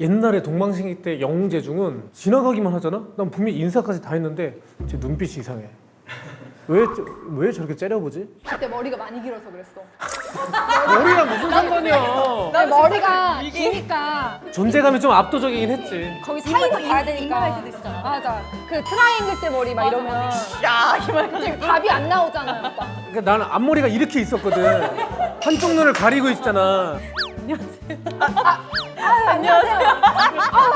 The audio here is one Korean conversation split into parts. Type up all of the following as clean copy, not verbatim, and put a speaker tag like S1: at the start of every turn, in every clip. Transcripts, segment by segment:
S1: 옛날에 동방신기 때 영웅재중은 지나가기만 하잖아? 난 분명히 인사까지 다 했는데 제 눈빛이 이상해. 왜 저렇게 째려보지?
S2: 그때 머리가 많이 길어서 그랬어.
S1: 머리랑 무슨 상관이야.
S2: 나 머리가 기니까
S1: 존재감이 좀 압도적이긴 했지.
S2: 거기 사이도 봐야 되니까.
S3: 때도 있었잖아.
S2: 맞아. 그 트라이앵글 때 머리 막 이러면
S3: 야, 이말
S2: 지금 답이 안 나오잖아요, 오빠.
S1: 그러니까 나는 앞머리가 이렇게 있었거든. 한쪽 눈을 가리고 있잖아.
S2: 안녕하세요.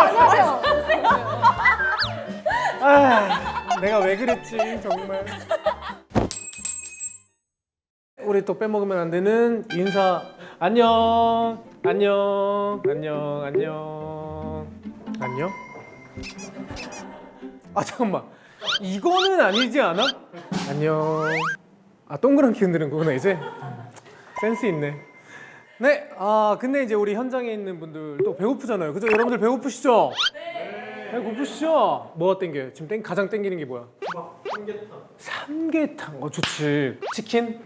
S2: 안녕하세요.
S1: 아, 내가 왜 그랬지 정말. 우리 또 빼먹으면 안 되는 인사. 안녕. 안녕. 안녕. 안녕. 안녕. 아 잠깐만. 이거는 아니지 않아? 안녕. 아 동그랗게 흔드는 거구나 이제. 센스 있네. 네. 아 근데 이제 우리 현장에 있는 분들도 배고프잖아요. 그죠? 여러분들 배고프시죠? 네. 배고프시죠? 뭐가 땡겨요? 지금 가장 땡기는 게 뭐야? 삼계탕. 삼계탕. 좋지. 치킨?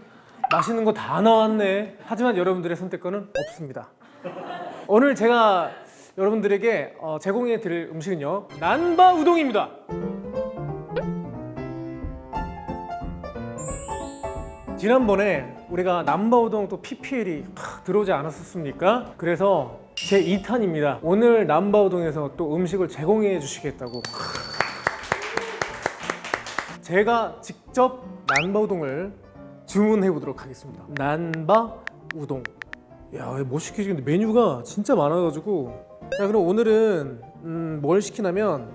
S1: 맛있는 거 다 나왔네. 하지만 여러분들의 선택권은 없습니다. 오늘 제가 여러분들에게 제공해 드릴 음식은요. 난바 우동입니다. 지난번에 우리가 남바 우동 또 PPL이 들어오지 않았었습니까? 그래서 제 2탄입니다. 오늘 남바 우동에서 또 음식을 제공해 주시겠다고. 제가 직접 남바 우동을 주문해 보도록 하겠습니다. 난바 우동. 야, 뭐 시키지? 근데 메뉴가 진짜 많아가지고. 자, 그럼 오늘은 뭘 시키냐면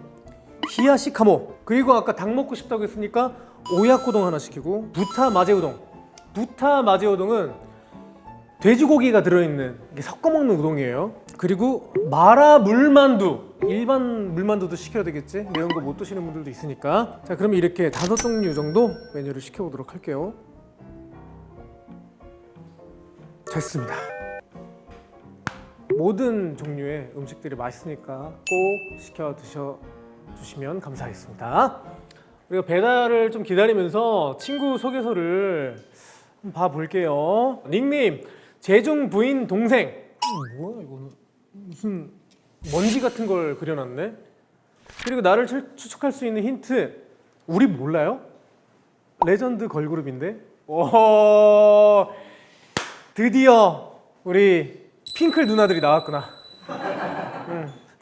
S1: 히야시 카모. 그리고 아까 닭 먹고 싶다고 했으니까 오야코동 하나 시키고 부타 마제 우동. 부타 마제 우동은 돼지고기가 들어있는 섞어 먹는 우동이에요. 그리고 마라 물만두. 일반 물만두도 시켜야 되겠지? 매운 거 못 드시는 분들도 있으니까. 자, 그럼 이렇게 5종류 정도 메뉴를 시켜보도록 할게요. 됐습니다. 모든 종류의 음식들이 맛있으니까 꼭 시켜 드셔주시면 감사하겠습니다. 우리가 배달을 좀 기다리면서 친구 소개서를 봐볼게요. 닉네임 재중 부인 동생. 뭐야 이거는 무슨 먼지 같은 걸 그려놨네. 그리고 나를 추측할 수 있는 힌트. 우리 몰라요? 레전드 걸그룹인데. 오, 드디어 우리 핑클 누나들이 나왔구나.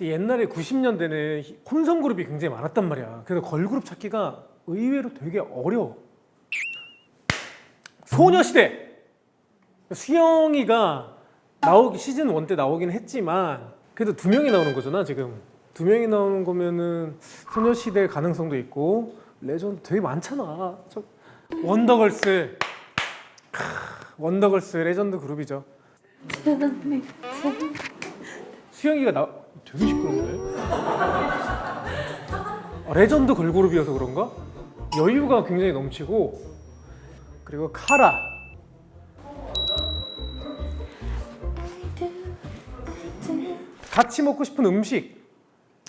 S1: 옛날에 90년대는 혼성 그룹이 굉장히 많았단 말이야. 그래서 걸그룹 찾기가 의외로 되게 어려워. 소녀시대 수영이가 시즌 1 때 나오긴 했지만 그래도 2명이 나오는 거잖아. 지금 2명이 나오는 거면은 소녀시대 가능성도 있고 레전드 되게 많잖아. 원더걸스. 원더걸스 레전드 그룹이죠. 수영이가 되게 시끄럽네. 레전드 걸그룹이어서 그런가? 여유가 굉장히 넘치고. 그리고 카라. 같이 먹고 싶은 음식.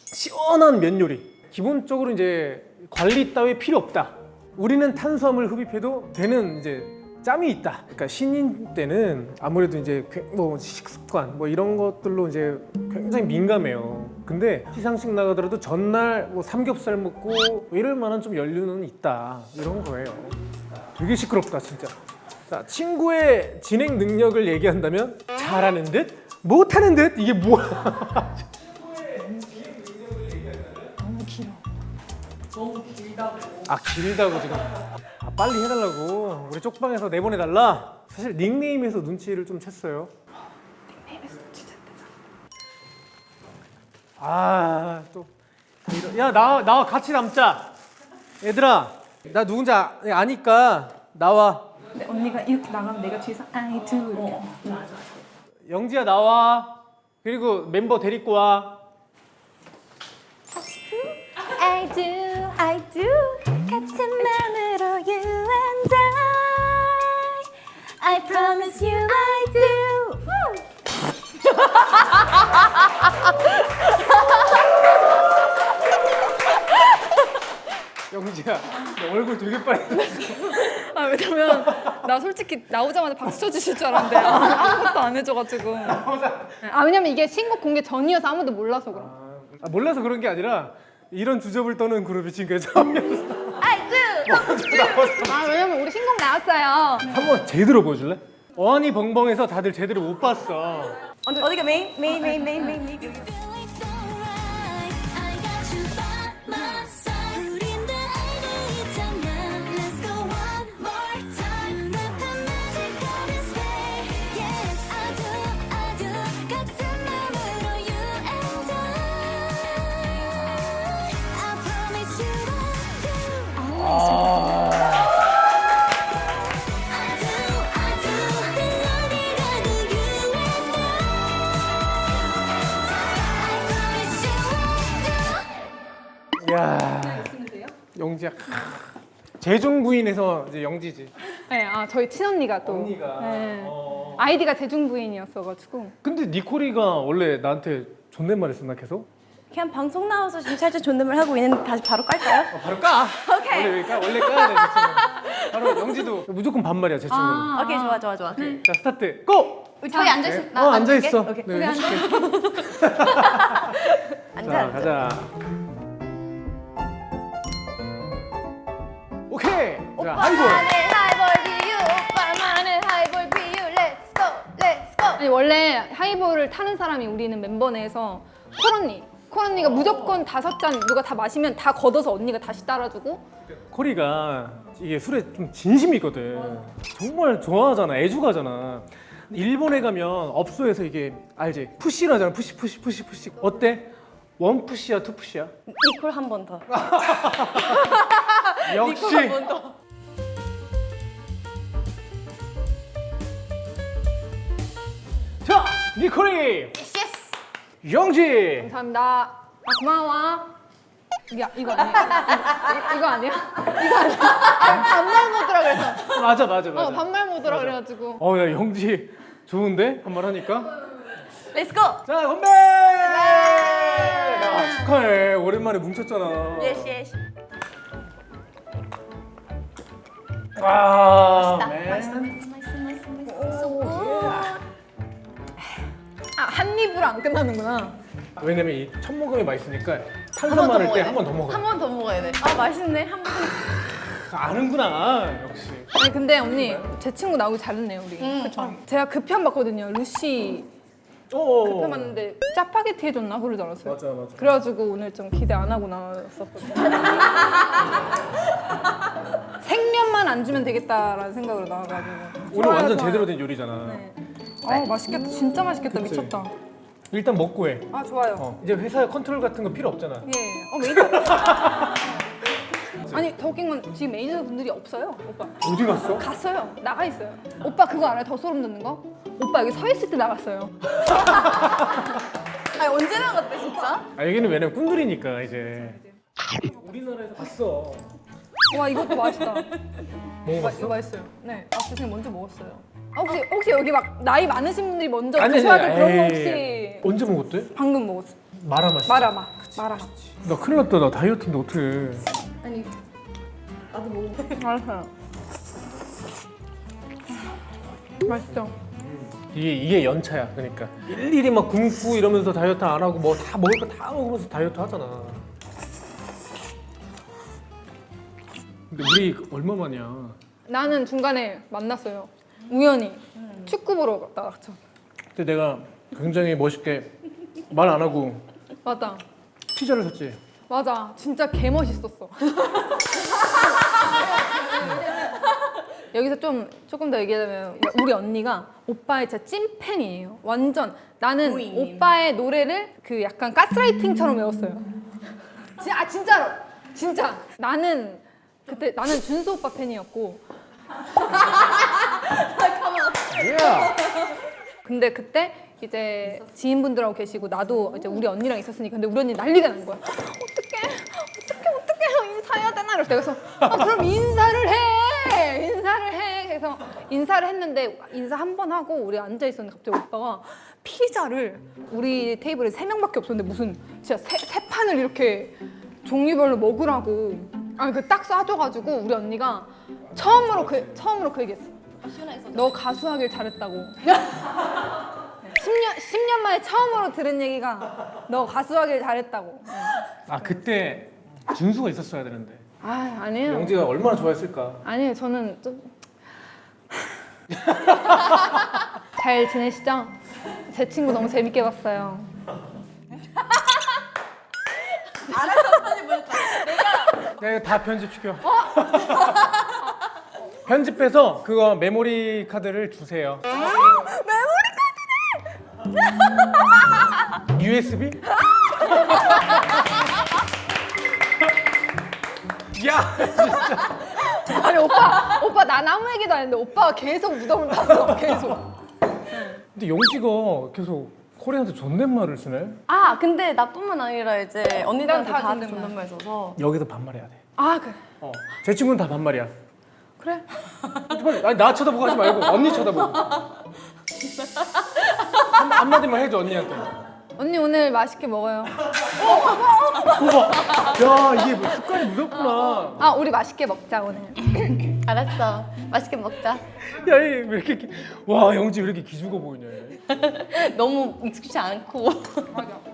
S1: 시원한 면 요리. 기본적으로 이제 관리 따위 필요 없다. 우리는 탄수화물 흡입해도 되는 이제 짬이 있다. 그러니까 신인 때는 아무래도 이제 뭐 식습관 뭐 이런 것들로 이제 굉장히 민감해요. 근데 시상식 나가더라도 전날 뭐 삼겹살 먹고 이럴 만한 좀 연륜은 있다. 이런 거예요. 되게 시끄럽다 진짜. 자, 친구의 진행 능력을 얘기한다면 잘하는 듯, 못하는 듯. 이게 뭐야?
S2: 너무 길어.
S3: 너무 길다고.
S1: 아 길다고 지금. 아 빨리 해달라고. 우리 쪽방에서 내보내달라. 사실 닉네임에서 눈치를 좀 챘어요.
S2: 닉네임에서 진짜
S1: 아 또. 야 나와 같이 남자. 얘들아 나 누군지 아니까 나와.
S2: 근데 언니가 이렇게 나가면 내가 뒤에서 I do 이렇게.
S3: 맞아.
S1: 영지야 나와. 그리고 멤버 데리고 와.
S2: I do 같은 맘으로 you and I promise you I do.
S1: 영지야 너 얼굴 되게 빨개졌어.
S2: 아 왜냐면
S4: 나 솔직히 나오자마자 박수 쳐주실 줄 알았는데 아무것도 안 해줘가지고. 아 왜냐면 이게 신곡 공개 전이어서 아무도 몰라서 그래.
S1: 몰라서 그런 게 아니라 이런 주접을 떠는 그룹이 지금까지 처음이었어.
S4: 아 왜냐면 우리 신곡 나왔어요.
S1: 한번 제대로 보여줄래? 어안이 벙벙해서 다들 제대로 못 봤어.
S3: 어디가 메인?
S2: Feeling so right, I got you by my side. 우린데 알고 있잖아. Let's go one more time. 눈앞에 magical display. Yes, I do. 같은 맘으로 you and I promise you I do. Always I do. 물론이라도 you and I.
S1: 야, 영지야. 재중 부인에서 이제 영지지.
S4: 네, 아 저희 친언니가 또.
S1: 언니가.
S4: 네. 아이디가 재중 부인이었어가지고.
S1: 근데 니코리가 원래 나한테 존댓말했었나 계속?
S3: 그냥 방송 나와서 지금 살짝 존댓말 하고 있는데 다시 바로 깔까요?
S1: 바로 까.
S3: 오케이.
S1: 원래 까야 돼, 제 친구. 바로 영지도 무조건 반말이야, 제 친구는.
S3: 오케이 좋아.
S1: 자, 스타트. 고.
S2: 저기 앉아 있어.
S1: 네. 앉아 있어.
S3: 오케이.
S1: 네, 해줄게. 자, 가자. 오케이. 자, 하이볼.
S2: 하이볼 비유 오빠만의 하이볼 비유 Let's go Let's go.
S4: 아니 원래 하이볼을 타는 사람이 우리는 멤버 내에서 콜언니가 무조건 5잔 누가 다 마시면 다 걷어서 언니가 다시 따라주고.
S1: 코리가 이게 술에 좀 진심이 있거든. 정말 좋아하잖아. 애주가잖아. 일본에 가면 업소에서 이게 알지? 푸시를 하잖아. 푸시. 어때? 원 푸시야, 투 푸시야?
S3: 니콜 한 번 더.
S1: 역시.
S3: 한 번 더.
S1: 자, 니코리. 영지.
S4: 감사합니다. 아 고마워. 이거 아니야? 이거 아니야? 반말 모드라 그래서.
S1: 맞아.
S4: 반말 모드라 그래가지고.
S1: 야, 영지 좋은데? 한 번 하니까.
S3: Let's go.
S1: 자, 건배! 야, 축하해. 오랜만에 뭉쳤잖아.
S3: Yes.
S1: 와,
S3: 맛있다.
S4: 아 한 입으로 안 끝나는구나.
S1: 왜냐면 이 첫 모금이 맛있으니까
S3: 번
S1: 탄산
S3: 더
S1: 많을 때
S3: 먹어야
S1: 한 번 더 먹어.
S3: 한 번 더 먹어야 돼. 아 맛있네. 한 번.
S1: 아는구나, 역시.
S4: 아니 근데 언니 제 친구 나오기 잘했네요 우리. 그쵸? 제가 급편 봤거든요. 루시 급편 봤는데 짜파게티 해줬나 그러지 않았어요?
S1: 맞아.
S4: 그래가지고 오늘 좀 기대 안 하고 나왔었거든요. 생면만 안 주면 되겠다라는 생각으로 나와가지고.
S1: 오늘
S4: 좋아요,
S1: 완전
S4: 좋아요.
S1: 제대로 된 요리잖아.
S4: 네. 아 맛있겠다. 진짜 맛있겠다.
S1: 그치?
S4: 미쳤다.
S1: 일단 먹고 해.
S4: 아 좋아요.
S1: 이제 회사에 컨트롤 같은 거 필요 없잖아.
S4: 예. 매니저. 아니 더 웃긴 건 지금 매니저 분들이 없어요, 오빠.
S1: 어디 갔어?
S4: 갔어요. 나가 있어요. 오빠 그거 알아요? 더 소름 돋는 거? 오빠 여기 서 있을 때 나갔어요.
S3: 아니 언제 나갔대 진짜?
S1: 여기는 왜냐면 꿈들이니까 이제. 우리나라에서 봤어.
S4: 와 이것도 맛있다.
S1: 먹어봤어?
S4: 이거 맛있어요. 네. 아 죄송해요. 먼저 먹었어요. 아, 혹시 여기 막 나이 많으신 분들이 먼저
S1: 아니,
S4: 드셔야 그런 거
S1: 에이.
S4: 혹시
S1: 언제 먹었대?
S4: 방금 먹었어.
S1: 마라 맛이.
S4: 마라마.
S1: 나 큰일 났다. 나 다이어트인데 어떡해.
S4: 아니 나도 먹어. 알았어요. 맛있죠?
S1: 이게 연차야. 그러니까 일일이 막 굶고 이러면서 다이어트 안 하고 뭐 다 먹을 거 다 먹으면서 다이어트 하잖아. 근데 우리 얼마 만이야?
S4: 나는 중간에 만났어요. 우연히 축구 보러 갔다 왔죠.
S1: 그때 내가 굉장히 멋있게 말 안 하고
S4: 맞아.
S1: 피자를 샀지.
S4: 맞아. 진짜 개 멋있었어. 여기서 조금 더 얘기하자면 우리 언니가 오빠의 진짜 찐팬이에요. 완전 나는
S3: 부인님.
S4: 오빠의 노래를 그 약간 가스라이팅처럼 외웠어요. 진짜로. 진짜 나는 그때 나는 준수 오빠 팬이었고.
S1: 야.
S4: 근데 그때 이제 지인분들하고 계시고 나도 이제 우리 언니랑 있었으니까 근데 우리 언니 난리가 난 거야. 어떡해 인사해야 되나 이랬어. 그래서 그럼 인사를 해. 그래서 인사를 했는데 인사 한 번 하고 우리 앉아 있었는데 갑자기 오빠가 피자를 우리 테이블에 3명밖에 없었는데 무슨 진짜 세 판을 이렇게 종류별로 먹으라고 그 딱 쏴줘가지고 우리 언니가 처음으로 그 얘기했어. 너 가수하길 잘했다고. 10년 만에 처음으로 들은 얘기가 너 가수하길 잘했다고.
S1: 아 그때 준수가 있었어야 되는데
S4: 아 아니에요.
S1: 영지가 얼마나 좋아했을까.
S4: 아니에요. 저는 좀 잘 지내시죠? 제 친구 너무 재밌게 봤어요.
S1: 내가 다 편집시켜. 편집해서 그거 메모리 카드를 주세요. 메모리 카드를? USB? 야 진짜.
S4: 아니 오빠 난 아무 얘기도 안 했는데 오빠가 계속 무덤을 봤어. 계속.
S1: 근데 영지가 계속 코리한테 존댓말을 쓰네.
S3: 아 근데 나뿐만 아니라 이제 언니들한테
S4: 다
S3: 다
S4: 존댓말.
S3: 존댓말 써서
S1: 여기서 반말해야 돼.
S4: 아 그래.
S1: 제 친구는 다 반말이야.
S4: 그래.
S1: 빨리, 아니 나 쳐다보고 하지 말고 언니 쳐다보고. 한마디만 해줘 언니한테.
S4: 언니 오늘 맛있게 먹어요.
S1: 야 이게 뭐 습관이 무섭구나.
S4: 아 우리 맛있게 먹자 오늘.
S3: 알았어 맛있게 먹자.
S1: 야얘 왜 이렇게 와 영지 왜 이렇게 기죽어 보이냐. 얘.
S3: 너무 익숙치 않고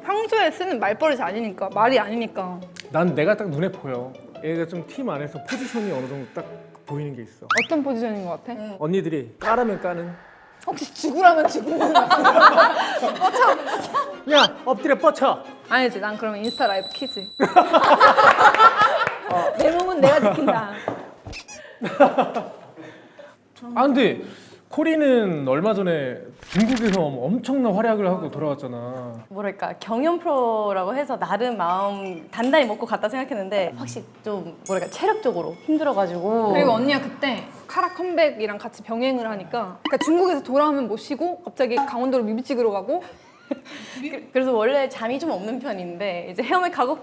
S4: 평소에 쓰는 말버릇이 아니니까 말이 아니니까.
S1: 난 내가 딱 눈에 보여. 얘가 좀 팀 안에서 포지션이 어느 정도 딱 보이는 게 있어.
S4: 어떤 포지션인 것 같아?
S1: 언니들이 까라면 까는.
S4: 혹시 죽으라면 죽는 거
S1: 야 엎드려 뻗쳐.
S4: 아니지. 난 그러면 인스타 라이브 키지. 내 몸은 내가 지킨다.
S1: 아 근데 코리는 얼마 전에 중국에서 엄청난 활약을 하고 돌아왔잖아.
S3: 뭐랄까 경연 프로라고 해서 나름 마음 단단히 먹고 갔다 생각했는데 확실히 좀 뭐랄까 체력적으로 힘들어가지고
S4: 그리고 언니가 그때 카라 컴백이랑 같이 병행을 하니까 그러니까 중국에서 돌아오면 못 쉬고 갑자기 강원도로 뮤비 찍으러 가고
S3: 그래서 원래 잠이 좀 없는 편인데 이제 헤어메 가고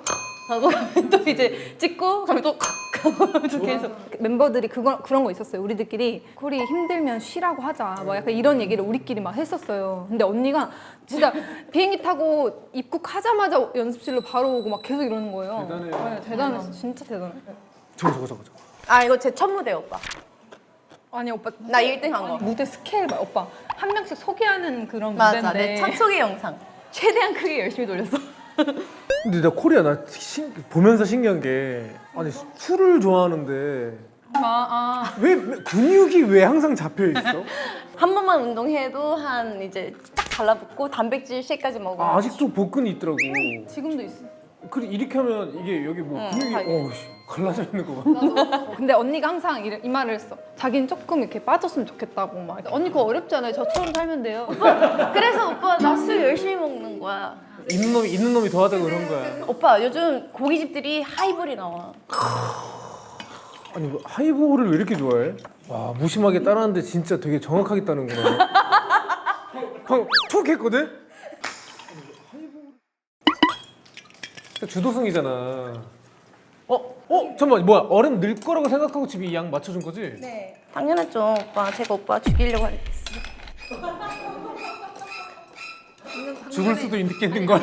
S3: 가면 또 이제 찍고 가면 또 가고 또 계속
S4: 멤버들이 그런 거 있었어요. 우리들끼리 코리 힘들면 쉬라고 하자. 막 약간 이런 얘기를 우리끼리 막 했었어요. 근데 언니가 진짜 비행기 타고 입국하자마자 연습실로 바로 오고 막 계속 이러는 거예요.
S1: 대단해요.
S4: 네, 대단했어. 진짜 대단해.
S1: 저거.
S3: 아 이거 제 첫 무대 오빠
S4: 아니 오빠
S3: 나 1등 한 거
S4: 무대 스케일 봐. 오빠 한 명씩 소개하는 그런
S3: 맞아
S4: 무대인데
S3: 내 첫 소개 영상 최대한 크게 열심히 돌렸어
S1: 근데 나 코리아 보면서 신기한 게 아니 술을 좋아하는데 왜 근육이 왜 항상 잡혀 있어?
S3: 한 번만 운동해도 한 이제 딱 달라붙고 단백질 쉐이크까지 먹어
S1: 아, 아직도 복근이 있더라고.
S4: 지금도 있어.
S1: 그래 이렇게 하면 이게 여기 뭐 근육이
S3: 자기.
S1: 갈라져 있는 거 봐.
S4: 근데 언니가 항상 이 말을 했어. 자기는 조금 이렇게 빠졌으면 좋겠다고 막. 언니 그거 어렵지 않아요? 저처럼 살면 돼요.
S3: 그래서 오빠 나 술 열심히 먹는 거야
S1: 있는 놈이 더하다고 그런 거야.
S3: 오빠 요즘 고깃집들이 하이볼이 나와
S1: 아니 뭐 하이볼을 왜 이렇게 좋아해? 와 무심하게 따라하는데 진짜 되게 정확하게 따는구나. 방금 툭 했거든? 주도승이잖아. 잠깐만 뭐야 얼음 늘 거라고 생각하고 집에 이 양 맞춰준 거지?
S3: 네 당연하죠 오빠 제가 오빠 죽이려고 했어
S1: 죽을 수도 있겠는 걸.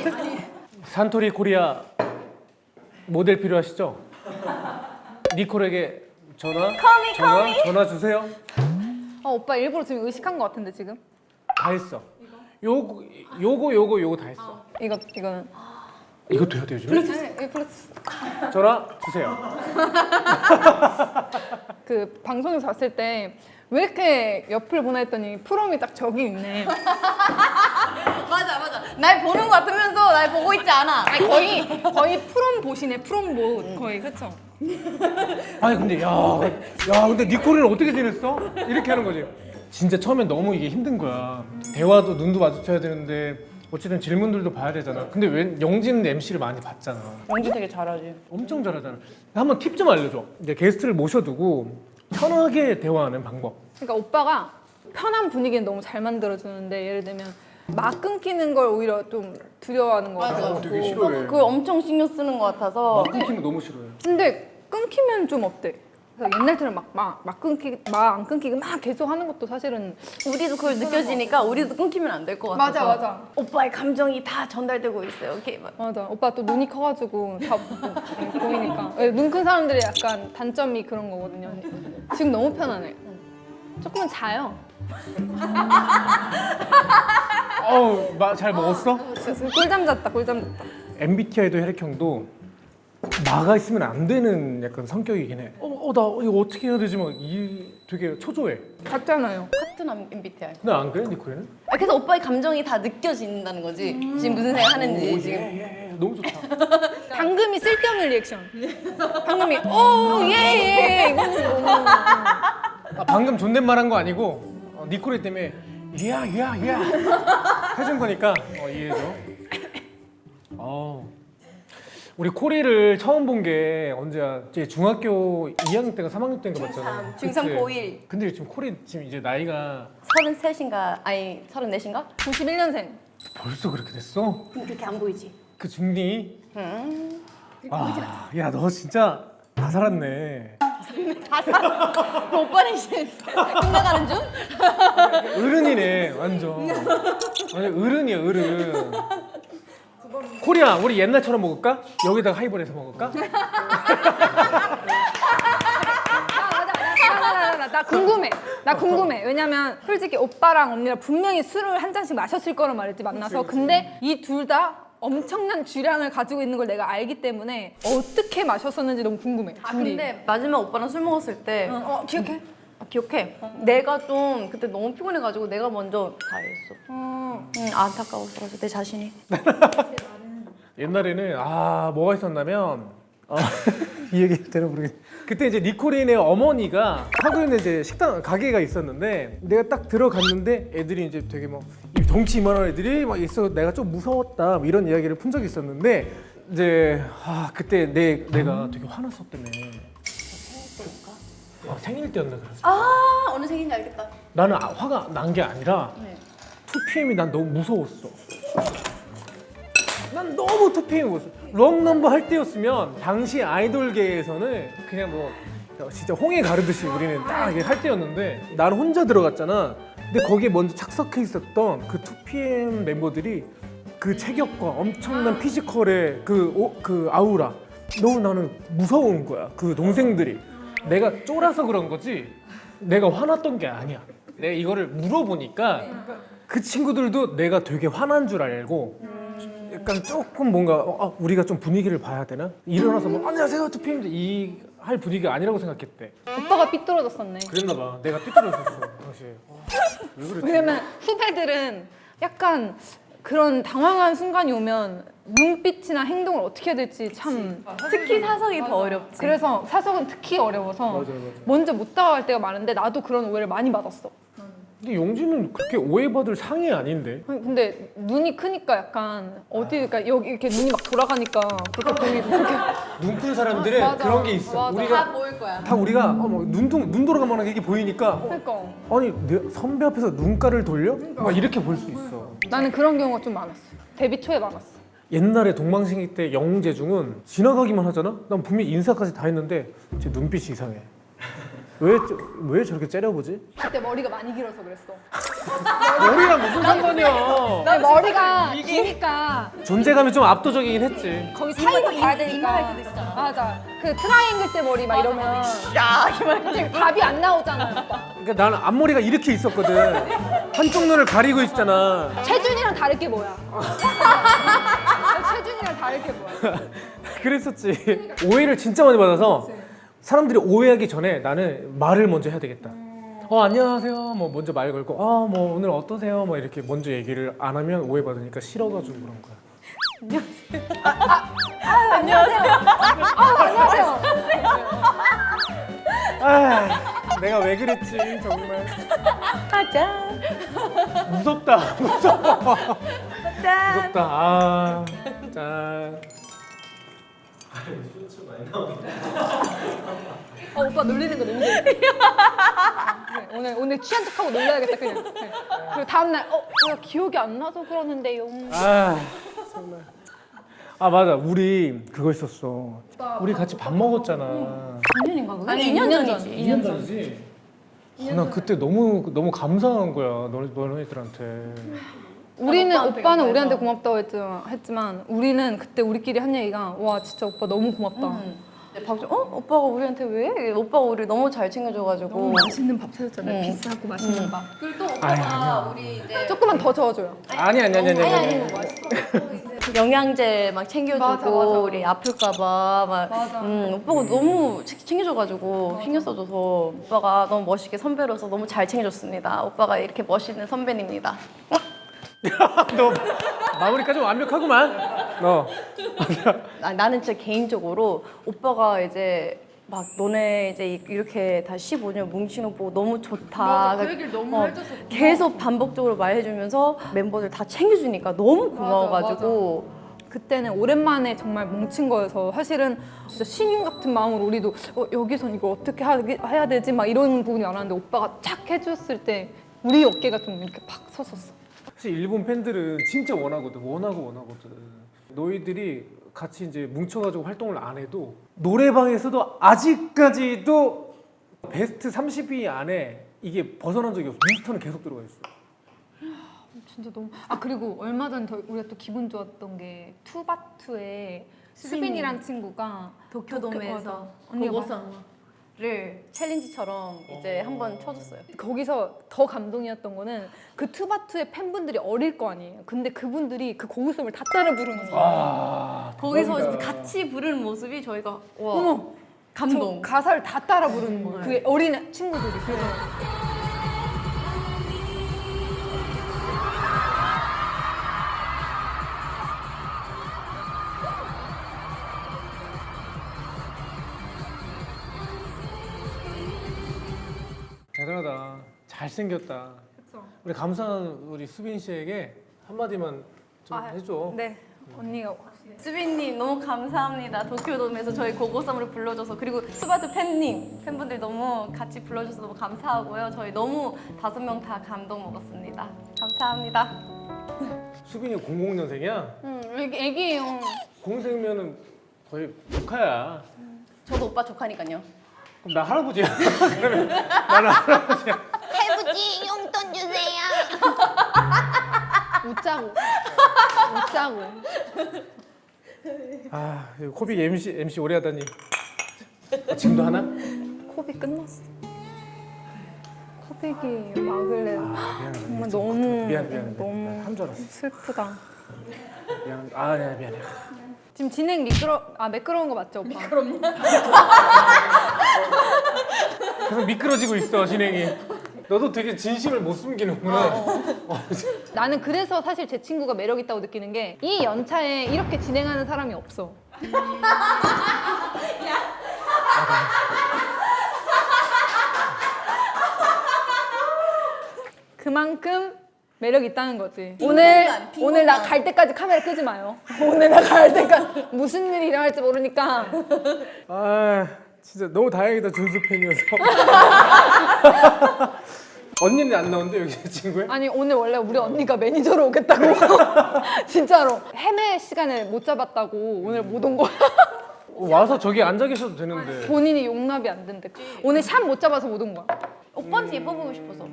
S1: 산토리 코리아 모델 필요하시죠? 니콜에게 전화 주세요.
S4: 오빠 일부러 지금 의식한 것 같은데 지금?
S1: 다 했어. 요거 다 했어.
S4: 이거는
S1: 이거 돼야 돼요 지금?
S4: 네, 블루투스.
S1: 전화 주세요.
S4: 그 방송에서 봤을 때 왜 이렇게 옆을 보나 했더니 프롬이 딱 저기 있네.
S3: 맞아 날 보는 거 같으면서 날 보고 있지 않아
S4: 아니 거의 프롬 보시네. 프롬 보 거의 그쵸?
S1: 아니 근데 야 근데 니콜이는 어떻게 지냈어? 이렇게 하는 거지. 진짜 처음엔 너무 이게 힘든 거야. 대화도 눈도 마주쳐야 되는데 어쨌든 질문들도 봐야 되잖아. 근데 왜 영지는 MC를 많이 봤잖아.
S3: 연기 되게 잘하지
S1: 엄청 잘하잖아. 한번 팁 좀 알려줘. 이제 게스트를 모셔두고 편하게 대화하는 방법.
S4: 그러니까 오빠가 편한 분위기는 너무 잘 만들어주는데 예를 들면 막 끊기는 걸 오히려 좀 두려워하는 것 같아요.
S1: 되게 싫어해.
S3: 그걸 엄청 신경 쓰는 것 같아서
S1: 막 끊기면 너무 싫어해.
S4: 근데 끊기면 좀 어때? 그래서 옛날처럼 막 안 끊기고 막 계속 하는 것도 사실은
S3: 우리도 그걸 느껴지니까 우리도 끊기면 안 될 것 같아서
S4: 맞아.
S3: 오빠의 감정이 다 전달되고 있어요 오케이 막.
S4: 맞아. 오빠 또 눈이 커가지고 다 보이니까. 눈 큰 사람들이 약간 단점이 그런 거거든요. 지금 너무 편하네. 조금은 자요.
S1: 잘 먹었어?
S4: 꿀잠 잤다, 꿀잠 잤다.
S1: MBTI도 혈액형도 나가 있으면 안 되는 약간 성격이긴 해. 나 이거 어떻게 해야 되지? 막 되게 초조해.
S4: 같잖아요.
S3: 같은 MBTI.
S1: 근데 안 그래, 니코리는?
S3: 그래서 오빠의 감정이 다 느껴진다는 거지. 지금 무슨 생각 하는지 지금.
S1: 너무 좋다.
S4: 방금이 쓸데없는 리액션. 방금이 오예예 이거는 너무.
S1: 방금 존댓말한 거 아니고 니코리 때문에 야 해준 거니까 이해해줘. 우리 코리를 처음 본 게 언제야? 이제 중학교 2학년 때가 3학년 때인가 봤잖아.
S3: 중3
S1: 그치?
S3: 고1.
S1: 근데 지금 코리 지금 이제 나이가
S3: 33인가 아니 34인가?
S4: 91년생.
S1: 벌써 그렇게 됐어?
S3: 그렇게 안 보이지.
S1: 그 중딩이? 야 너 진짜 다 살았네.
S3: 그 오빠는 이제 끝나가는 중?
S1: 어른이네 완전. 완전 어른이야 어른. 코리야 우리 옛날처럼 먹을까? 여기다가 하이볼해서 먹을까?
S4: 나 궁금해. 나 궁금해. 왜냐면 솔직히 오빠랑 언니랑 분명히 술을 한 잔씩 마셨을 거란 말이지 만나서. 근데 이 둘 다 엄청난 주량을 가지고 있는 걸 내가 알기 때문에 어떻게 마셨었는지 너무 궁금해. 둘이.
S3: 근데 마지막 오빠랑 술 먹었을 때
S4: 기억해?
S3: 기억해. 내가 좀 그때 너무 피곤해가지고 내가 먼저 다 했어. 안타까웠어. 내 자신이.
S1: 옛날에는 뭐가 있었냐면 이 얘기 되나 모르겠. 그때 이제 니코린의 어머니가 하고 있는 이제 식당 가게가 있었는데 내가 딱 들어갔는데 애들이 이제 되게 막 덩치 이만한 애들이 막 있어. 내가 좀 무서웠다 뭐 이런 이야기를 푼 적이 있었는데 이제 그때 내가 되게 화났었다며. 생일 때였나 그랬어.
S3: 어느 생인지 알겠다.
S1: 나는 화가 난 게 아니라
S3: 네.
S1: 2PM이 난 너무 무서웠어. 난 너무 2PM이 무서웠어. 롱넘버 할 때였으면 당시 아이돌계에서는 그냥 뭐 진짜 홍해 가르듯이 우리는 딱 이렇게 할 때였는데 나는 혼자 들어갔잖아. 근데 거기에 먼저 착석해 있었던 그 2PM 멤버들이 그 체격과 엄청난 피지컬의 그 아우라 너무 나는 무서운 거야. 그 동생들이 내가 쫄아서 그런 거지 내가 화났던 게 아니야. 내가 이거를 물어보니까 그 친구들도 내가 되게 화난 줄 알고 약간 조금 뭔가 우리가 좀 분위기를 봐야 되나? 일어나서 뭐 안녕하세요 2PM 이 할 분위기가 아니라고 생각했대.
S4: 오빠가 삐뚤어졌었네.
S1: 그랬나 봐. 내가 삐뚤어졌어 당시에. 왜 그랬지?
S4: 왜냐면 후배들은 약간 그런 당황한 순간이 오면 눈빛이나 행동을 어떻게 해야 될지 참.
S3: 특히 사석이 더 어렵지.
S4: 그래서 사석은 특히 어려워서
S1: 맞아.
S4: 먼저 못 다가갈 때가 많은데 나도 그런 오해를 많이 받았어.
S1: 근데 영진은 그렇게 오해받을 상이 아닌데.
S4: 아니, 근데 눈이 크니까 약간 그러니까 여기 이렇게 눈이 막 돌아가니까 그렇게 보이고 그렇게.
S1: 눈 큰 사람들은
S4: 맞아.
S1: 그런 게 있어.
S4: 맞아.
S1: 우리가
S3: 보일 거야.
S1: 다 우리가 눈 돌아가면 이게 보이니까
S4: 그러니까
S1: 아니 내 선배 앞에서 눈가를 돌려? 막 이렇게 볼 수 있어.
S4: 나는 그런 경우가 좀 많았어. 데뷔 초에 많았어.
S1: 옛날에 동방신기 때 영재중은 지나가기만 하잖아? 난 분명히 인사까지 다 했는데 제 눈빛이 이상해. 왜 저렇게 째려보지?
S4: 그때 머리가 많이 길어서 그랬어.
S1: 머리랑 무슨 상관이야.
S4: 나 머리가 기니까
S1: 존재감이 좀 압도적이긴 했지.
S4: 거기 사이로 봐야 되니까.
S3: 이만할 때도 있었잖아.
S4: 맞아. 그 트라이앵글 때 머리 막 이러면
S3: 야 이만.
S4: 지금 답이 안 나오잖아요, 오빠.
S1: 그러니까 나는 앞머리가 이렇게 있었거든. 한쪽 눈을 가리고 있잖아.
S4: 최준이랑 다를 게 뭐야? 최준이랑 다를 게 뭐야?
S1: 그랬었지. 오해를 진짜 많이 받아서 사람들이 오해하기 전에 나는 말을 먼저 해야 되겠다. 안녕하세요. 뭐 먼저 말 걸고 뭐 오늘 어떠세요? 뭐 이렇게 먼저 얘기를 안 하면 오해받으니까 싫어가지고 그런 거야.
S4: 안녕하세요. 안녕하세요.
S1: 내가 왜 그랬지 정말.
S3: 짠.
S1: 무섭다. 무서워.
S3: 짠.
S1: 무섭다. 짠.
S4: 오빠 놀리는 거 너무 재밌어. 그래, 오늘 취한 척하고 놀려야겠다 그냥. 그래. 그리고 다음 날 뭐야 기억이 안 나서 그러는데요.
S1: 정말. 맞아. 우리 그거 있었어. 우리 같이 밥 먹었잖아.
S3: 2년인가 그게?
S4: 아니,
S3: 2년
S4: 2년
S3: 전이지.
S1: 2년 전이지? 나 그때 너무 감사한 거야. 너네들한테.
S4: 우리는
S3: 오빠한테
S4: 오빠는
S3: 고마워.
S4: 우리한테 고맙다고 했지만 우리는 그때 우리끼리 한 얘기가 와 진짜 오빠 너무 고맙다.
S3: 박준 오빠가 우리한테 왜? 오빠가 우리 너무 잘 챙겨줘가지고
S4: 맛있는 밥 사줬잖아요. 비싸고 맛있는 밥.
S3: 그리고 또
S1: 아니,
S3: 오빠가 우리 이제
S4: 조금만 더 저어줘요.
S1: 아니.
S3: 영양제 막 챙겨주고
S4: 맞아, 맞아.
S3: 우리 아플까봐 막
S4: 맞아.
S3: 오빠가 너무 챙겨줘가지고 신경 써줘서 오빠가 너무 멋있게 선배로서 너무 잘 챙겨줬습니다. 오빠가 이렇게 멋있는 선배입니다.
S1: 너 마무리까지 완벽하구만.
S3: 나는 진짜 개인적으로 오빠가 이제 막 너네 이제 이렇게 다 15년 뭉친 거 보고 너무 좋다.
S4: 맞아, 그 얘기를 너무 해줘서
S3: 계속 반복적으로 말해주면서 멤버들 다 챙겨주니까 너무 고마워가지고
S4: 그때는 오랜만에 정말 뭉친 거여서 사실은 진짜 신인 같은 마음으로 우리도 여기선 이거 어떻게 해야 되지? 막 이런 부분이 많았는데 오빠가 착 해줬을 때 우리 어깨가 좀 이렇게 팍 섰었어.
S1: 사실 일본 팬들은 진짜 원하거든. 너희들이 같이 이제 뭉쳐가지고 활동을 안 해도 노래방에서도 아직까지도 베스트 30위 안에 이게 벗어난 적이 없어. 미스터는 계속 들어가 있어.
S4: 진짜 너무 그리고 얼마 전에 우리가 또 기분 좋았던 게 투바투의 수빈이란 친구가
S3: 도쿄돔에서
S4: 언니가
S3: 보고서를 챌린지처럼 이제 한번 쳐줬어요.
S4: 거기서 더 감동이었던 거는 그 투바투의 팬분들이 어릴 거 아니에요. 근데 그분들이 그 고우성을 다 따라 부르는 거예요.
S3: 거기서
S1: 대박이다.
S3: 같이 부르는 모습이 저희가 와
S4: 어머,
S3: 감동.
S4: 저 가사를 다 따라 부르는 거예요. 그 어린 친구들이. 그래서
S1: 대단하다. 잘생겼다.
S4: 그쵸.
S1: 우리 감사한 우리 수빈 씨에게 한마디만 좀 해줘.
S4: 네, 언니가
S3: 수빈님 너무 감사합니다. 도쿄돔에서 저희 고고썸을 불러줘서 그리고 수바드 팬분들 너무 같이 불러줘서 너무 감사하고요. 저희 너무 5명 다 감동 먹었습니다. 감사합니다.
S1: 수빈이 00년생이야?
S4: 애기예요.
S1: 공생면은 거의 조카야.
S3: 저도 오빠 조카니까요.
S1: 그럼 나 할아버지야. 그러면 나는 할아버지야.
S2: 해부지 용돈 주세요.
S4: 웃자고.
S1: 아, 코빅 MC 오래 하다니. 지금도 하나?
S4: 코빅 끝났어. 코빅이 막을래.
S1: 미안해.
S4: 정말 너무
S1: 미안해.
S4: 너무
S1: 한 줄 알았어.
S4: 슬프다.
S1: 미안. 미안해.
S4: 지금 진행 매끄러운 거 맞죠, 오빠?
S1: 계속 미끄러지고 있어 진행이. 너도 되게 진심을 못 숨기는구나.
S4: 나는 그래서 사실 제 친구가 매력 있다고 느끼는 게 이 연차에 이렇게 진행하는 사람이 없어. 그만큼 매력 있다는 거지. 오늘 나 갈 때까지 카메라 끄지 마요. 오늘 나 갈 때까지 무슨 일이 일어날지 모르니까.
S1: 아, 진짜 너무 다행이다 준수 팬이어서. 언니는 안 나온대 여기 친구에?
S4: 아니 오늘 원래 우리 언니가 매니저로 오겠다고 진짜로 헤매 시간을 못 잡았다고 오늘 못 온 거야.
S1: 와서 저기 앉아 계셔도 되는데.
S4: 본인이 용납이 안 된대. 오늘 샵 못 잡아서 못 온 거야.
S3: 오빠한테 예뻐 보이고 싶어서.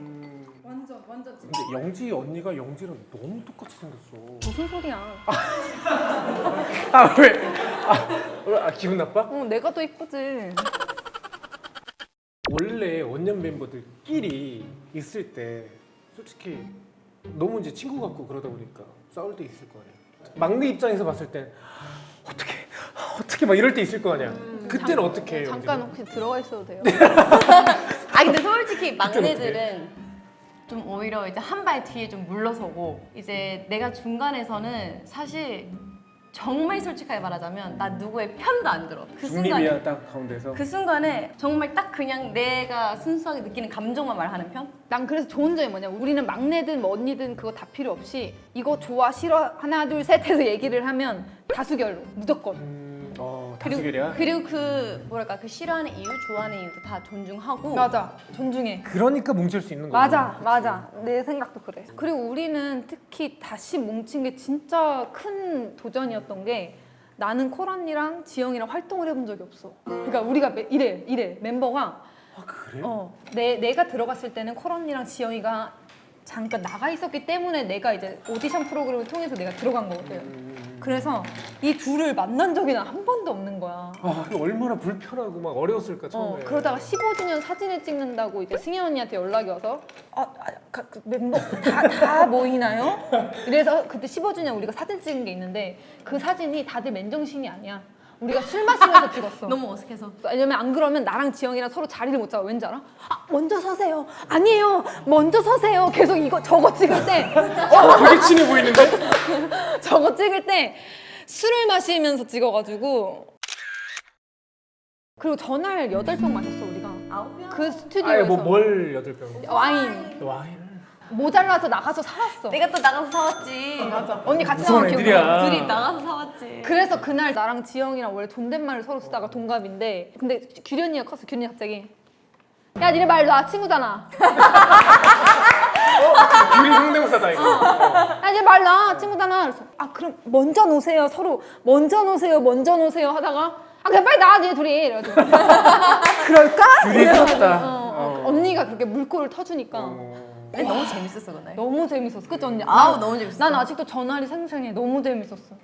S1: 근데 영지 언니가 영지랑 너무 똑같이 생겼어.
S4: 무슨 소리야?
S1: 아 왜? 기분 나빠?
S4: 내가 더 이쁘지.
S1: 원래 원년 멤버들끼리 있을 때 솔직히 너무 이제 친구 같고 그러다 보니까 싸울 때 있을 거 아니야. 막내 입장에서 봤을 땐 어떻게 막 이럴 때 있을 거 아니야. 그때는 어떻게 해요?
S4: 잠깐 혹시 들어가 있어도 돼요?
S3: 근데 솔직히 막내들은 좀 오히려 이제 한 발 뒤에 좀 물러서고 이제 내가 중간에서는 사실 정말 솔직하게 말하자면 나 누구의 편도 안 들어. 그
S1: 중립이야 딱 가운데서.
S3: 그 순간에 정말 딱 그냥 내가 순수하게 느끼는 감정만 말하는 편?
S4: 난 그래서 좋은 점이 뭐냐, 우리는 막내든 뭐 언니든 그거 다 필요 없이 이거 좋아 싫어 하나 둘 셋 해서 얘기를 하면 다수결로 무조건.
S1: 다수결이야?
S3: 그리고 그 뭐랄까 그 싫어하는 이유, 좋아하는 이유도 다 존중하고.
S4: 맞아, 존중해.
S1: 그러니까 뭉칠 수 있는 거야.
S4: 맞아. 내 생각도 그래. 그리고 우리는 특히 다시 뭉친 게 진짜 큰 도전이었던 게, 나는 콜 언니랑 지영이랑 활동을 해본 적이 없어. 그러니까 우리가 이래 멤버가.
S1: 아 그래?
S4: 내가 들어갔을 때는 콜 언니랑 지영이가 잠깐 나가 있었기 때문에 내가 이제 오디션 프로그램을 통해서 내가 들어간 거거든. 그래서 이 둘을 만난 적이 난 한 번도 없는 거야.
S1: 아 이거 얼마나 불편하고 막 어려웠을까 처음에.
S4: 그러다가 15주년 사진을 찍는다고 이제 승현 언니한테 연락이 와서 그 멤버 다 모이나요? 이래서 그때 15주년 우리가 사진 찍은 게 있는데 그 사진이 다들 맨정신이 아니야. 우리가 술 마시면서 찍었어.
S3: 너무 어색해서.
S4: 왜냐면 안 그러면 나랑 지영이랑 서로 자리를 못 잡아. 왠지 알아? 아, 먼저 서세요. 아니에요. 먼저 서세요. 계속 저거 찍을 때
S1: 되게 친해 보이는데?
S4: 저거 찍을 때 술을 마시면서 찍어가지고 그리고 전날 8병 마셨어 우리가.
S3: 9명?
S4: 그
S1: 아예
S4: 스튜디오에서
S1: 뭘 8병?
S4: 와인
S1: 와인을?
S4: 모자라서 나가서 사왔어.
S3: 내가 또 나가서 사왔지.
S4: 맞아. 언니 같이
S1: 무서운
S4: 나온
S1: 애들이야.
S4: 기억나?
S3: 둘이 나가서 사왔지.
S4: 그래서 그날 나랑 지영이랑 원래 존댓말을 서로 쓰다가 동갑인데 근데 규련이가 컸어. 규련이 갑자기 야 니네 말 놔 친구잖아.
S1: 귤이 성대모사다 이거.
S4: 야 니네 말 놔 친구잖아. 그래서 아 그럼 먼저 놓으세요. 서로 먼저 놓으세요 하다가 아 그냥 빨리 나와 니네 둘이 이래가지고 그럴까?
S1: 귤이 컸다.
S4: 언니가 그렇게 물꼬를 터주니까
S3: 근데 너무 재밌었어 그날.
S4: 너무 재밌었어. 그치 언니?
S3: 아우, 너무 재밌었어.
S4: 난 아직도 전날이 생생해. 너무 재밌었어.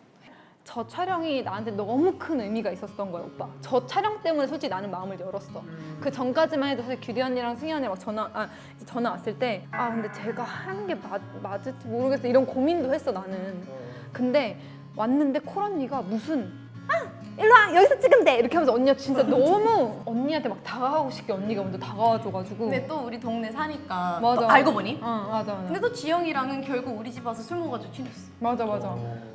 S4: 저 촬영이 나한테 너무 큰 의미가 있었던 거야 오빠. 저 촬영 때문에 솔직히 나는 마음을 열었어. 그 전까지만 해도 사실 규리 언니랑 승희 언니랑 전화 왔을 때 아 근데 제가 하는 게 맞을지 모르겠어 이런 고민도 했어 나는. 근데 왔는데 콜 언니가 무슨 일로 와 여기서 찍으면 돼 이렇게 하면서 언니가 진짜 너무 언니한테 막 다가가고 싶게 언니가 먼저 다가와줘가지고.
S3: 근데 또 우리 동네 사니까
S4: 맞아.
S3: 또 알고 보니.
S4: 맞아.
S3: 근데 또 지영이랑은 결국 우리 집 와서 술 먹어가지고 친했어.
S4: 맞아.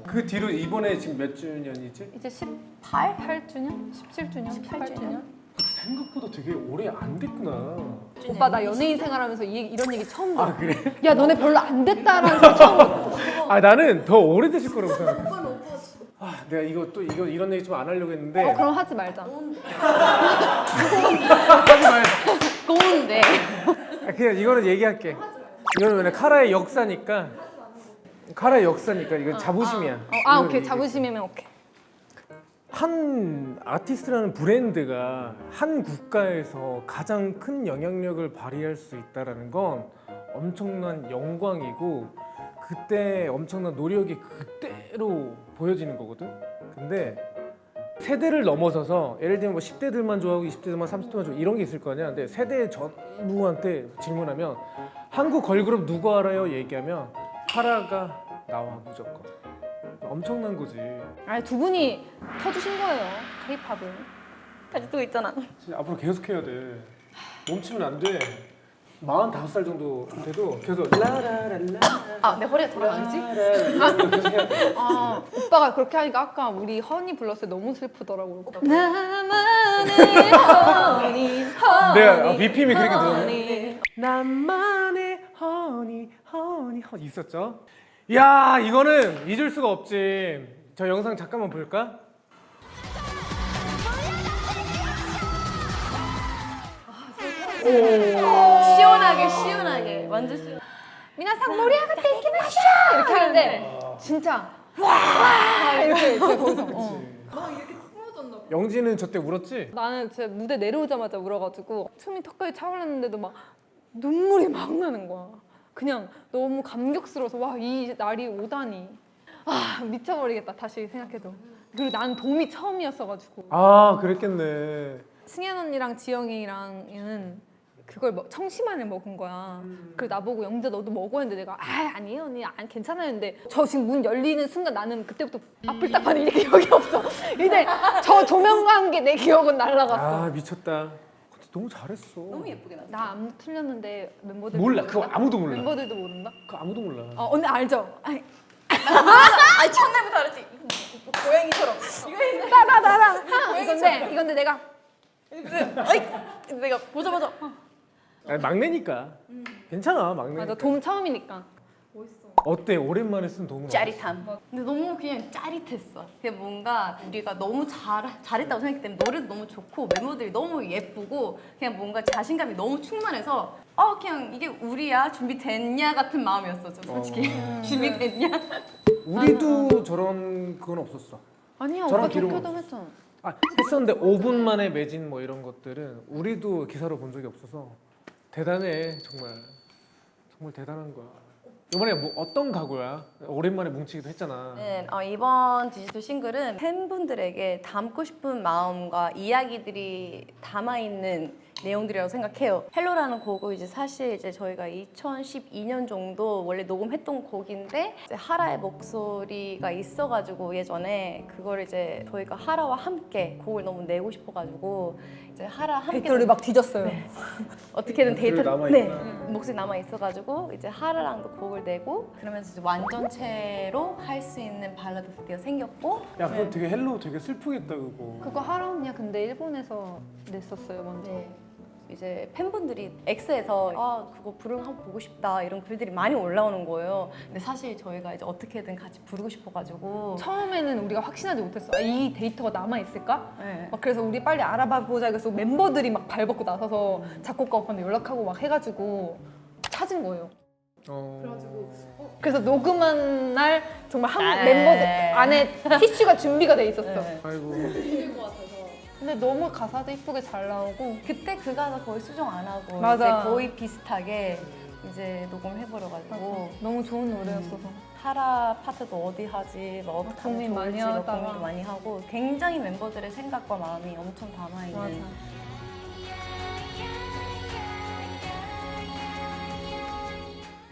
S1: 그 뒤로 이번에 지금 몇 주년이지?
S4: 이제 8주년? 17주년? 18주년?
S1: 생각보다 되게 오래 안 됐구나.
S4: 오빠 나 연예인 생활하면서 이런 얘기 처음 들어.
S1: 아 그래?
S4: 야 너네 별로 안 됐다라는 소리 처음 들어.
S1: 아 나는 더 오래되실 거라고 생각해. 아 내가 이런 얘기 좀 안 하려고 했는데.
S4: 그럼 하지 말자.
S1: 하지 말자.
S3: 고운데.
S1: 아, 그냥 이거는 얘기할게. 이거는 왜냐 카라의 역사니까. 카라의 역사니까 이건 자부심이야. 이건
S4: 오케이
S1: 이게.
S4: 자부심이면 오케이.
S1: 한 아티스트라는 브랜드가 한 국가에서 가장 큰 영향력을 발휘할 수 있다라는 건 엄청난 영광이고 그때 엄청난 노력이 그대로 보여지는 거거든. 근데 세대를 넘어서서 예를 들면 뭐 10대들만 좋아하고 20대들만 30대만 좋아하고 이런 게 있을 거 아니야. 근데 세대 전부한테 질문하면 한국 걸그룹 누구 알아요? 얘기하면 카라가 나와 무조건. 엄청난 거지.
S4: 아니 두 분이 터주신 거예요. K-팝을.
S3: 아직도 있잖아.
S1: 진짜 앞으로 계속 해야 돼. 멈추면 안 돼. 45살 정도 돼도 계속 라라랄라
S3: 아, 내 허리가 돌아가겠지?
S1: 계속 해야 돼.
S4: 오빠가 그렇게 하니까 아까 우리 허니 불렀을 때 너무 슬프더라고요. 나만의 허니
S1: 내가 BPM이 그렇게 들었네.
S4: 허니.
S1: 나만의 허니 있었죠? 야 이거는 잊을 수가 없지. 저 영상 잠깐만 볼까?
S3: 시원하게 완전 시원.
S4: 미나상 모리아가 땡기나쇼 이렇게 하는데 진짜 와 이렇게 거기서
S1: 영지는 저 때 울었지?
S4: 나는 제 무대 내려오자마자 울어가지고 숨이 턱까지 차올랐는데도 막 눈물이 막 나는 거야. 그냥 너무 감격스러워서 와 이 날이 오다니 아 미쳐버리겠다 다시 생각해도. 그리고 난 돔이 처음이었어가지고
S1: 아 그랬겠네.
S4: 승현 언니랑 지영이랑은 그걸 청심환을 먹은 거야. 그래서 나보고 영재 너도 먹어 했는데 내가 아니에요 언니 괜찮아요 했는데 저 지금 문 열리는 순간 나는 그때부터 앞을 딱 봤는데 이게 기억이 없어. 근데 저 조명과 함께 내 기억은 날아갔어.
S1: 아 미쳤다. 근데 너무 잘했어.
S3: 너무 예쁘게 나왔어.
S4: 나 안무 틀렸는데 멤버들
S1: 몰라. 그거 아무도 몰라.
S4: 멤버들도 모른다?
S1: 그거 아무도 몰라.
S4: 언니 알죠? 아니,
S3: 아니 첫날부터 알았지. 고양이처럼.
S4: 나랑 이건데 내가
S3: 어이 내가 보자마자
S1: 아니, 막내니까. 괜찮아 막내니까.
S4: 맞아 돔 처음이니까.
S1: 어때? 오랜만에 쓴 도움.
S3: 짜릿함. 근데 너무 그냥 짜릿했어. 그게 뭔가 우리가 너무 잘했다고 생각했기 때문에 노래도 너무 좋고 멤버들이 너무 예쁘고 그냥 뭔가 자신감이 너무 충만해서 그냥 이게 우리야 준비됐냐 같은 마음이었어. 저 솔직히 준비됐냐?
S1: 우리도 저런 그건 없었어.
S4: 아니야
S1: 저랑
S4: 오빠
S1: 기록
S4: 도쿄돔 했잖아.
S1: 아 했었는데 5분 만에 매진 뭐 이런 것들은 우리도 기사로 본 적이 없어서 대단해 정말. 정말 대단한 거야. 이번에 뭐 어떤 가구야? 오랜만에 뭉치기도 했잖아.
S3: 네, 이번 디지털 싱글은 팬분들에게 담고 싶은 마음과 이야기들이 담아있는 내용들이라고 생각해요. 헬로라는 곡은 이제 사실 이제 저희가 2012년 정도 원래 녹음했던 곡인데 이제 하라의 목소리가 있어가지고 예전에 그걸 이제 저희가 하라와 함께 곡을 너무 내고 싶어가지고 이제 하라 함께
S4: 데이터를 막 뒤졌어요.
S3: 어떻게든 데이터
S1: 남아있구나.
S3: 목소리 남아 있어가지고 이제 하라랑도 곡을 내고 그러면서 이제 완전체로 할 수 있는 발라드 드디어 생겼고
S1: 야 그거 되게 헬로 되게 슬프겠다 그거.
S4: 그거 하라 언니가 근데 일본에서 냈었어요 먼저.
S3: 네. 이제 팬분들이 X에서 그거 부르면 한번 보고 싶다 이런 글들이 많이 올라오는 거예요. 근데 사실 저희가 이제 어떻게든 같이 부르고 싶어가지고
S4: 처음에는 우리가 확신하지 못했어. 이 데이터가 남아 있을까?
S3: 네.
S4: 막 그래서 우리 빨리 알아봐 보자. 그래서 멤버들이 막 발벗고 나서서 작곡가 오빠한테 연락하고 막 해가지고 찾은 거예요. 그래서 녹음한 날 정말 한 멤버들 안에 티슈가 준비가 돼 있었어.
S3: 네.
S1: 아이고.
S4: 근데 너무 가사도 이쁘게 잘 나오고
S3: 그때 그 가사 거의 수정 안 하고
S4: 맞아.
S3: 이제 거의 비슷하게 이제 녹음해버려가지고
S4: 너무 좋은 노래였어서.
S3: 하라 파트도 어디 하지, 뭐 어떻게 하면
S4: 고민 많이
S3: 좋을지 뭐
S4: 하다가.
S3: 고민도 많이 하고 굉장히 멤버들의 생각과 마음이 엄청 담아있는
S4: 맞아.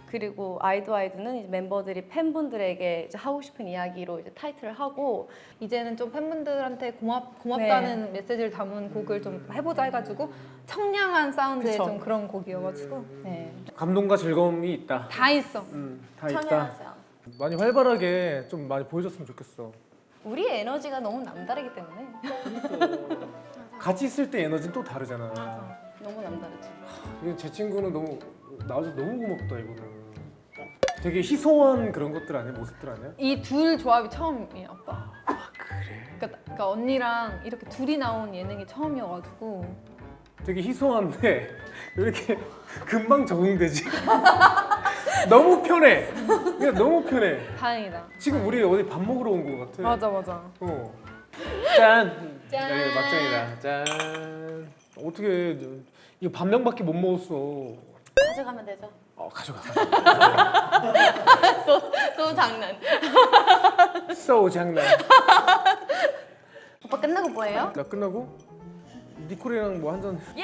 S3: 그리고 아이도는 이제 멤버들이 팬분들에게 이제 하고 싶은 이야기로 이제 타이틀을 하고
S4: 이제는 좀 팬분들한테 고맙다는 메시지를 담은 곡을 좀 해보자 해가지고 청량한 사운드의
S3: 그쵸.
S4: 좀 그런 곡이어가지고
S3: 네.
S1: 감동과 즐거움이 있다.
S4: 다 있어.
S1: 다 있다.
S3: 청해하세요.
S1: 많이 활발하게 좀 많이 보여줬으면 좋겠어.
S3: 우리의 에너지가 너무 남다르기 때문에
S1: 같이 있을 때 에너지는 또 다르잖아.
S3: 너무 남다르지.
S1: 제 친구는 너무 나와줘서 너무 고맙다 이거는. 되게 희소한 그런 것들 아니야? 모습들 아니야?
S4: 이 둘 조합이 처음이에요, 오빠.
S1: 그래?
S4: 그러니까 언니랑 이렇게 둘이 나온 예능이 처음이어가지고
S1: 되게 희소한데 이렇게 금방 적응되지. 너무 편해. 그냥 너무 편해.
S4: 다행이다.
S1: 지금 우리 어디 밥 먹으러 온 것 같아.
S4: 맞아.
S1: 짠.
S4: 짠.
S1: 네, 막장이다. 짠. 어떻게 이거 반 명밖에 못 먹었어.
S3: 가져가면 되죠.
S1: 가져가.
S3: 또 장난.
S1: 쏘 장난.
S3: 오빠 끝나고 뭐해요?
S1: 나 끝나고 니콜이랑 뭐 한 잔.
S3: 예!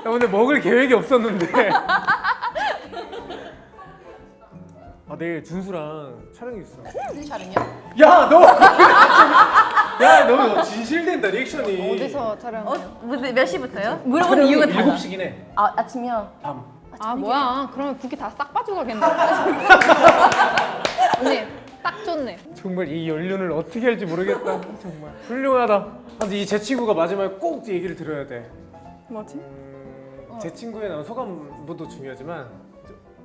S1: 나 오늘 먹을 계획이 없었는데. 내일 준수랑 촬영이 있어.
S3: 무슨 촬영이요?
S1: 야 너. 야 너 진실된다 리액션이.
S4: 어디서 촬영해요?
S3: 몇 시부터요? 물어보는 이유가 달라.
S1: 7시긴 해.
S3: 아침이요?
S1: 밤.
S4: 아 뭐야? 그러면 국이 다 싹 빠지고 가겠네. 언니 딱 좋네.
S1: 정말 이 연륜을 어떻게 할지 모르겠다. 정말 훌륭하다. 근데 이 제 친구가 마지막에 꼭 얘기를 들어야 돼.
S4: 뭐지?
S1: 제 친구에 나온 소감도 중요하지만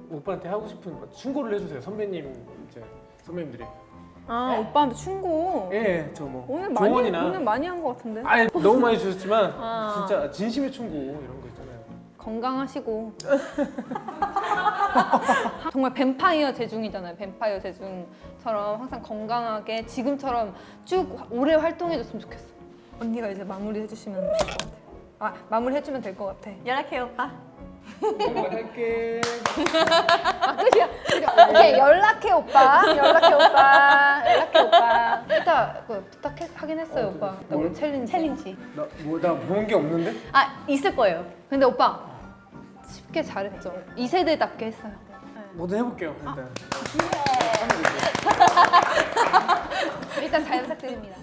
S1: 오빠한테 하고 싶은 충고를 해주세요. 선배님들이.
S4: 아 오빠한테 충고.
S1: 예, 저 뭐
S4: 오늘
S1: 조언이나.
S4: 많이 한 것 같은데.
S1: 아니 너무 많이 주셨지만
S4: 아.
S1: 진짜 진심의 충고 이런 거 있잖아요.
S4: 건강하시고. 정말 뱀파이어 재중이잖아요. 뱀파이어 재중처럼 항상 건강하게 지금처럼 쭉 오래 활동해줬으면 좋겠어. 언니가 이제 마무리해주시면 될 것 같아. 마무리해주면 될 것 같아.
S3: 연락해요 오빠.
S1: 할게.
S4: 끝이야. 오케이 연락해 오빠. 연락해 오빠. 이따 부탁하긴 했어요 오빠.
S1: 뭘?
S3: 챌린지.
S1: 나 본 게 없는데?
S3: 있을 거예요.
S4: 근데 오빠 쉽게 잘했죠. 2세대답게 했어요.
S1: 뭐든 해볼게요. 일단.
S4: 일단 잘 부탁드립니다.